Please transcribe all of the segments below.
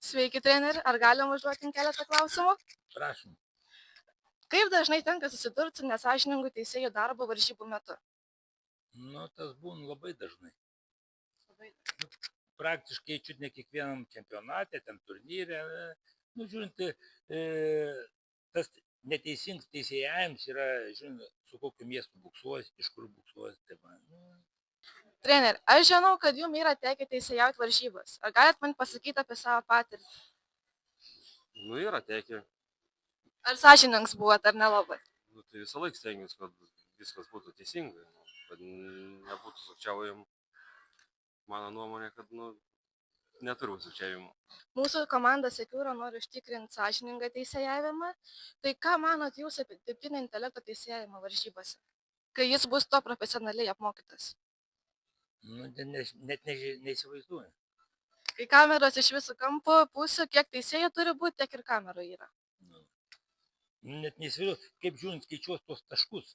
Sveiki, treneri. Ar galim užduoti keletą klausimų? Prašom. Kaip dažnai tenka susidurti su nesąžiningu teisėjų darbo varžybų metu? Nu, tas būna labai dažnai. Praktiškai čiut ne kiekvienam čempionate, ten turnyre. Nu, žiūrint, tas neteisingas teisėjavimas yra, žiūrint, su kokiu miestu buksuosi, iš kur buksuosi. Tai man, Treneri, aš žinau, kad jums yra tekę teisėjauti varžybas. Ar galit man pasakyti apie savo patirtį? Nu, yra tekę. Ar sąžiningas buvot, ar nelabai? Nu, tai visą laiką stengiuosi, kad viskas būtų teisingai, kad nebūtų sukčiaujama. Mano nuomonė, kad neturiu sukčiavimo. Mūsų komanda Secure nori užtikrinti sąžiningą teisėjavimą. Tai ką manot jūs apie dirbtinio intelekto teisėjavimą varžybose, kai jis bus to profesionaliai apmokytas? nu, net neįsivaizduoju. Kai kameros iš visų kampų pusių, kiek teisėjų turi būti, tiek ir kamerų yra. Net neįsivaizduoju, kaip žiūrint skaičiuos tos taškus.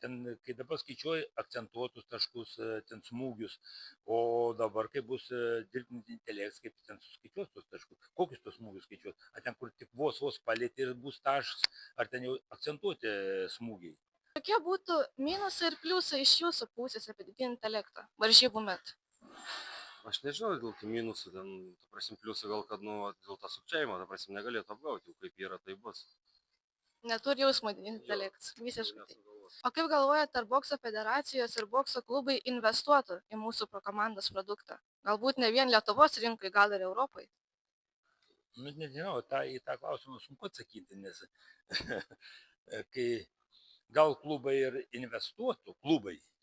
Ten, kai dabar skaičiuoju akcentuotus taškus, ten smūgius, o dabar, kai bus dirbtinis intelektas, kaip ten suskaičiuos tos taškus, kokius tos smūgius skaičiuos, ar ten, kur tik vos palėtė ir bus taškas, ar ten jau akcentuoti smūgiai. Kokie būtų minusai ir pliusai iš jūsų pusės apie dirbtinį intelektą varžybų metu? Aš nežinau dėl tų minusų, ten, ta prasme, pliusų gal, kad, dėl to sukčiavimo, ta prasme, negalėtų apgauti, jau kaip yra, tai bus. Neturi jausmo intelektas, visiškai. O kaip galvojate, ar bokso federacijos ir bokso klubai investuotų į mūsų komandos produktą? Galbūt ne vien Lietuvos rinkai, gal ir Europai? Nu, nežinau, į tą klausimą sunku atsakyti, nes kai gal klubai ir investuotų,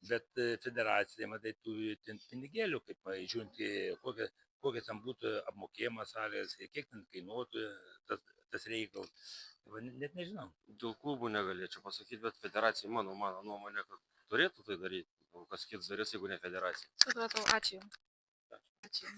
bet federacija, matai, turi pinigėlių, kaip žiūrint, kokias ten būtų apmokėjimas salės, kiek ten kainuotų tas reikalas. Net nežinau. Dėl klubų negalėčiau pasakyti, bet federacija, mano nuomonė, kad turėtų tai daryti. O kas kitas darys, jeigu ne federacija. Supratau, ačiū Jums. Ačiū.